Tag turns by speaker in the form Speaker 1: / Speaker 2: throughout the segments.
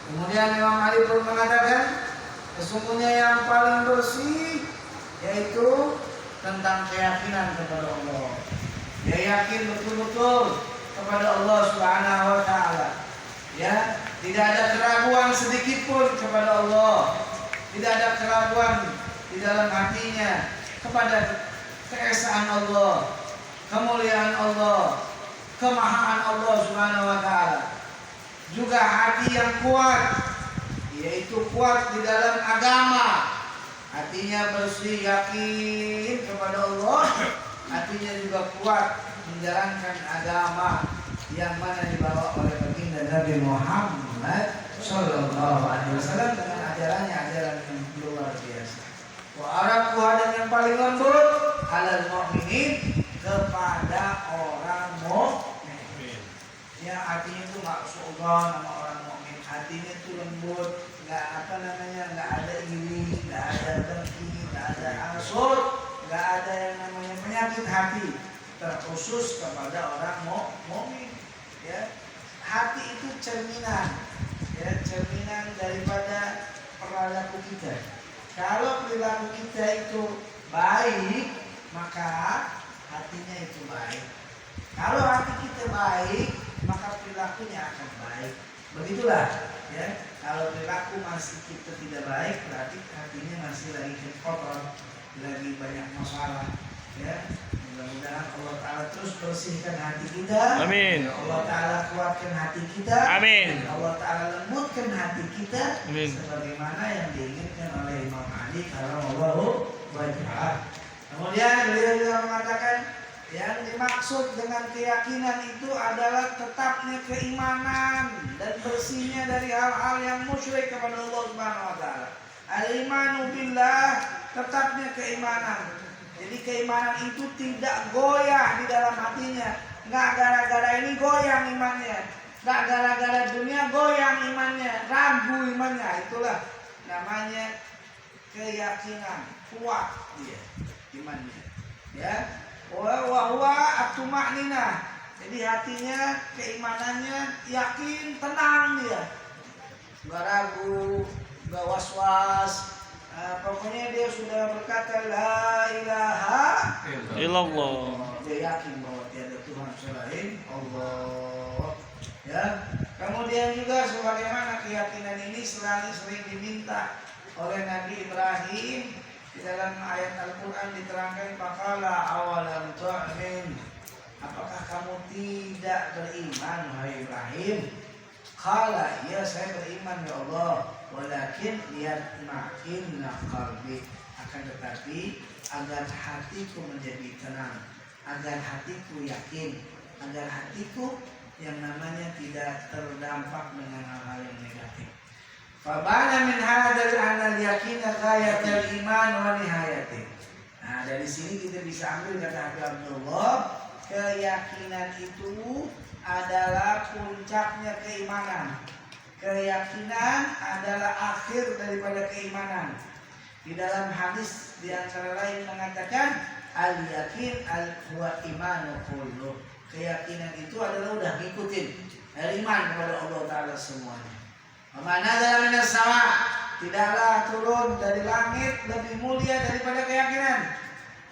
Speaker 1: Kemudian Imam Ali pun mengatakan, sesungguhnya yang paling bersih yaitu tentang keyakinan kepada Allah. Dia yakin betul-betul kepada Allah Subhanahu wa taala. Ya, tidak ada keraguan sedikit pun kepada Allah. Tidak ada keraguan di dalam hatinya kepada keesaan Allah, kemuliaan Allah, kemahaan Allah Subhanahu wa taala. Juga hati yang kuat, yaitu kuat di dalam agama. Hatinya bersih, yakin kepada Allah. Hatinya juga kuat menjalankan agama yang mana dibawa oleh baginda Nabi Muhammad Sallallahu Alaihi Wasallam dengan ajarannya, ajaran yang luar biasa. Wa araku dan yang paling lembut alal mu'minin, kepada orang mukmin. Ya, hatinya itu nggak suudzon sama orang mukmin. Hatinya itu lembut, nggak nggak ada iri, nggak ada dengki, nggak ada hasud, nggak ada yang namanya penyakit hati, terkhusus kepada orang mukmin. Ya, hati itu cerminan, ya, cerminan daripada perilaku kita. Kalau perilaku kita itu baik, maka hatinya itu baik. Kalau hati kita baik, maka perilakunya akan baik. Begitulah, ya. Kalau perilaku masih kita tidak baik, berarti hatinya masih lagi kotor, lagi banyak masalah, ya. Mudah-mudahan Allah Ta'ala terus bersihkan hati kita. Amin. Allah Ta'ala kuatkan hati kita. Amin. Allah Ta'ala lembutkan hati kita. Amin. Sebagaimana yang diinginkan oleh Imam Ali karramallahu wajhah. Kemudian beliau juga mengatakan, yang dimaksud dengan keyakinan itu adalah tetapnya keimanan dan bersihnya dari hal-hal yang musyrik kepada Allah Subhanahu wa taala. Al-imanu billah, tetapnya keimanan. Jadi keimanan itu tidak goyah di dalam hatinya. Nggak gara-gara ini goyang imannya, nggak gara-gara dunia goyang imannya, ragu imannya. Itulah namanya keyakinan, kuat dia imannya. Ya, wa huwa at-tuma'ninah. Jadi hatinya, keimanannya yakin, tenang dia, nggak ragu, nggak was-was. Pokoknya dia sudah berkata la ilaha illallah. Dia yakin bahwa tiada Tuhan selain Allah. Ya. Kemudian juga sebagaimana keyakinan ini sering diminta oleh Nabi Ibrahim di dalam ayat Al-Quran diterangkan, faqala awalam tu'min, apakah kamu tidak beriman wahai Ibrahim? Qala, ya saya beriman ya Allah, walakin liyatma'inna qalbi, akan tetapi agar hatiku menjadi tenang, agar hatiku yakin, agar hatiku yang namanya tidak terdampak dengan hal-hal yang negatif. Fabana min hadzal anal yakina ghayatul iman wa nihayati. Nah, dari sini kita bisa ambil kata Habib Abdullah, keyakinan itu adalah puncaknya keimanan. Keyakinan adalah akhir daripada keimanan. Di dalam hadis di antara lain mengatakan al-yakin al-huwa imanu kullu. Keyakinan itu adalah udah ngikutin iman kepada Allah Ta'ala semuanya. Mana dalam sama, tidaklah turun dari langit lebih mulia daripada keyakinan.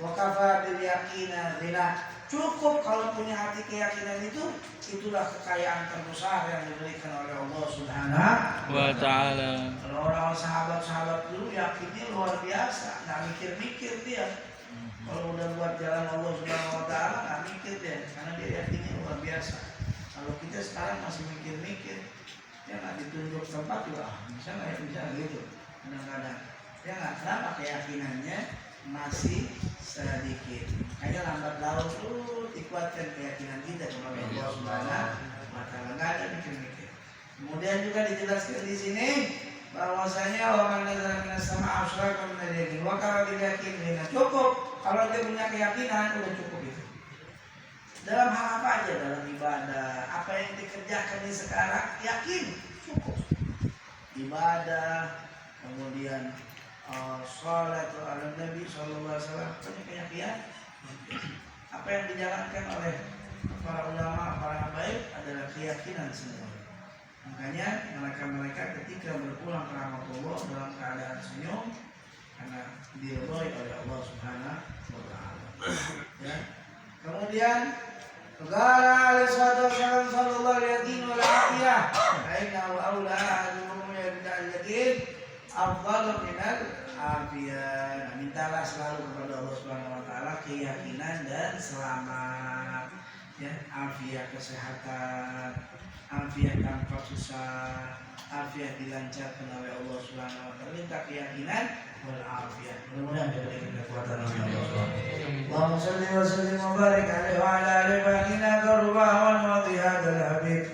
Speaker 1: Wa kafa bil yaqina ghina. Cukup kalau punya hati keyakinan itu, itulah kekayaan terbesar yang diberikan oleh Allah Subhanahu wa taala. Kalau orang sahabat-sahabat dulu yakinnya luar biasa, nggak mikir-mikir dia. Kalau udah buat jalan Allah Subhanahu wa taala nggak mikir dia, karena dia yakinnya luar biasa. Kalau kita sekarang masih mikir-mikir, ya nggak ditunjuk tempat juga, bisa nggak ya, bisa gitu. Kadang-kadang ya nggak, kenapa keyakinannya masih sedikit. Hanya lambat laun dikuatkan keyakinan kita kepada Allah Subhanahu wa taala, nggak ada mikir-mikir. Kemudian juga dijelaskan di sini bahwasanya orang yang sama asyraka menjadi wakal yakin, cukup kalau dia punya keyakinan udah cukup itu. Dalam hal apa aja, dalam ibadah, apa yang dikerjakan di sekarang yakin cukup. Ibadah, kemudian sholat ala Nabi Sallallahu Alaihi Wasallam, punya keyakinan. Apa yang dijalankan oleh para ulama, para habaib adalah keyakinan semua. Makanya mereka ketika berpulang ke rahmatullah dalam keadaan senyum karena diridhoi oleh Allah Subhanahu wa taala. Ya. Kemudian qala alaihi wasallam sallallahu alaihi wa sallam aina wa aula ajrun yabda'al yakin afdal minal afiyah. Mintalah selalu kepada Allah Subhanahu wa taala keyakinan dan selamat. Ya, afiat kesehatan, afiat tanpa susah, afiat dilancarkan oleh Allah Subhanahu wa taala. Minta keyakinan wal afiat. Mudah-mudahan diberikan kekuatan oleh Allah Subhanahu wa taala. Allahumma shalli wa sallim wa barik alaihi wa ala alihi wa inna karbawan wa bihadzal habib.